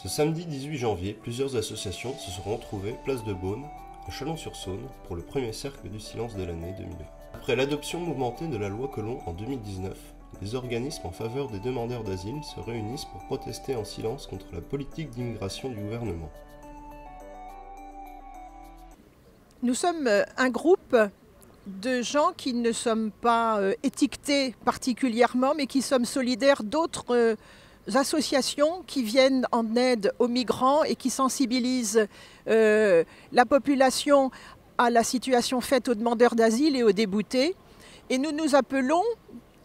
Ce samedi 18 janvier, plusieurs associations se seront retrouvées place de Beaune, à Chalon-sur-Saône, pour le premier cercle du silence de l'année 2020. Après l'adoption mouvementée de la loi Collomb en 2019, les organismes en faveur des demandeurs d'asile se réunissent pour protester en silence contre la politique d'immigration du gouvernement. Nous sommes un groupe de gens qui ne sommes pas étiquetés particulièrement, mais qui sommes solidaires d'autres associations qui viennent en aide aux migrants et qui sensibilisent la population à la situation faite aux demandeurs d'asile et aux déboutés. Et nous nous appelons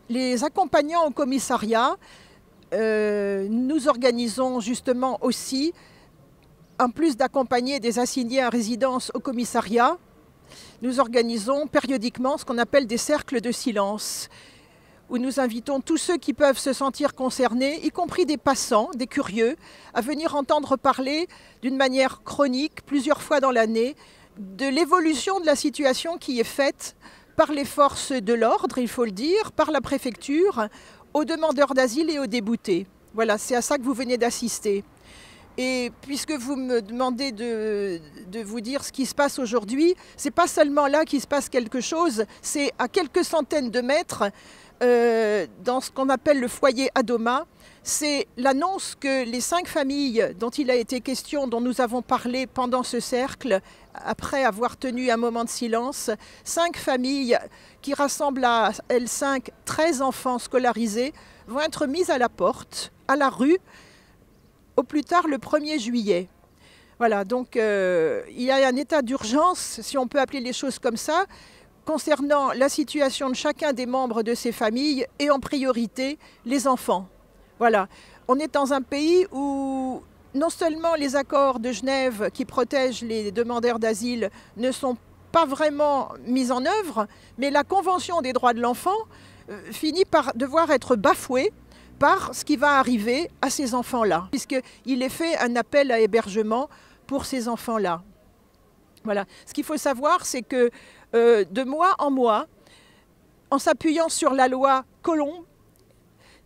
les accompagnants au commissariat. Nous organisons justement aussi, en plus d'accompagner des assignés à résidence au commissariat, nous organisons périodiquement ce qu'on appelle des cercles de silence, où nous invitons tous ceux qui peuvent se sentir concernés, y compris des passants, des curieux, à venir entendre parler d'une manière chronique, plusieurs fois dans l'année, de l'évolution de la situation qui est faite par les forces de l'ordre, il faut le dire, par la préfecture, aux demandeurs d'asile et aux déboutés. Voilà, c'est à ça que vous venez d'assister. Et puisque vous me demandez de vous dire ce qui se passe aujourd'hui, c'est pas seulement là qu'il se passe quelque chose, c'est à quelques centaines de mètres, dans ce qu'on appelle le foyer Adoma. C'est l'annonce que les 5 familles dont il a été question, dont nous avons parlé pendant ce cercle, après avoir tenu un moment de silence, 5 familles qui rassemblent à elles 5 13 enfants scolarisés, vont être mises à la porte, à la rue, au plus tard le 1er juillet. Voilà, donc il y a un état d'urgence, si on peut appeler les choses comme ça, concernant la situation de chacun des membres de ces familles et en priorité les enfants. Voilà, on est dans un pays où non seulement les accords de Genève qui protègent les demandeurs d'asile ne sont pas vraiment mis en œuvre, mais la Convention des droits de l'enfant finit par devoir être bafouée par ce qui va arriver à ces enfants-là, puisqu'il est fait un appel à hébergement pour ces enfants-là. Voilà. Ce qu'il faut savoir, c'est que de mois en mois, en s'appuyant sur la loi Collomb,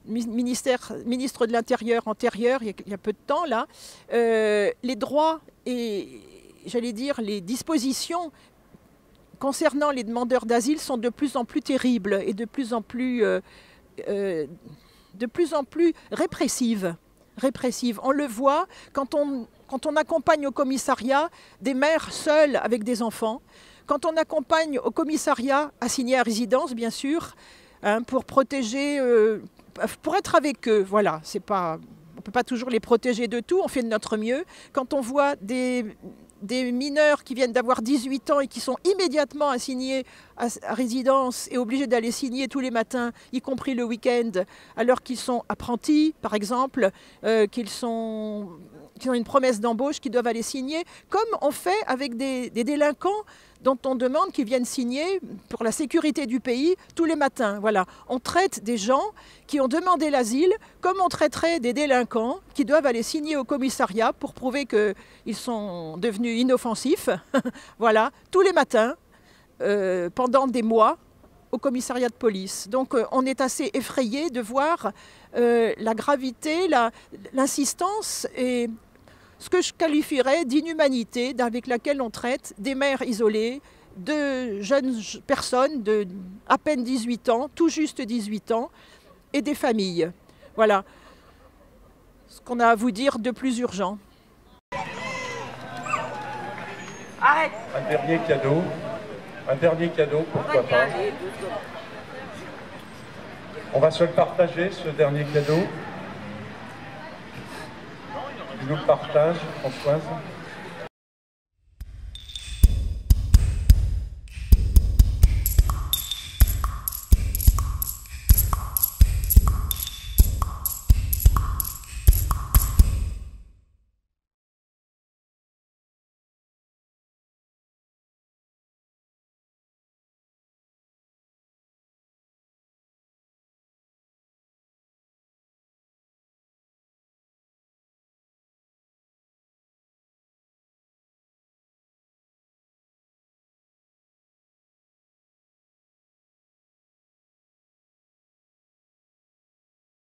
ministre de l'Intérieur antérieur, il y a peu de temps là, les droits et, j'allais dire, les dispositions concernant les demandeurs d'asile sont de plus en plus terribles et de plus en plus répressives. On le voit quand on accompagne au commissariat des mères seules avec des enfants, quand on accompagne au commissariat assigné à résidence, bien sûr, hein, pour protéger, pour être avec eux. Voilà, on ne peut pas toujours les protéger de tout, on fait de notre mieux. Quand on voit des mineurs qui viennent d'avoir 18 ans et qui sont immédiatement assignés à résidence et obligés d'aller signer tous les matins, y compris le week-end, alors qu'ils sont apprentis, par exemple, qu'ils ont une promesse d'embauche, qu'ils doivent aller signer, comme on fait avec des délinquants dont on demande qu'ils viennent signer pour la sécurité du pays tous les matins. Voilà. On traite des gens qui ont demandé l'asile comme on traiterait des délinquants qui doivent aller signer au commissariat pour prouver qu'ils sont devenus inoffensifs. Voilà, tous les matins, pendant des mois, au commissariat de police. Donc on est assez effrayé de voir la gravité, l'insistance et ce que je qualifierais d'inhumanité avec laquelle on traite des mères isolées, de jeunes personnes de à peine 18 ans, tout juste 18 ans, et des familles. Voilà ce qu'on a à vous dire de plus urgent. Arrête. Un dernier cadeau, pourquoi pas. On va se le partager, ce dernier cadeau. Tu nous le partages, Françoise ?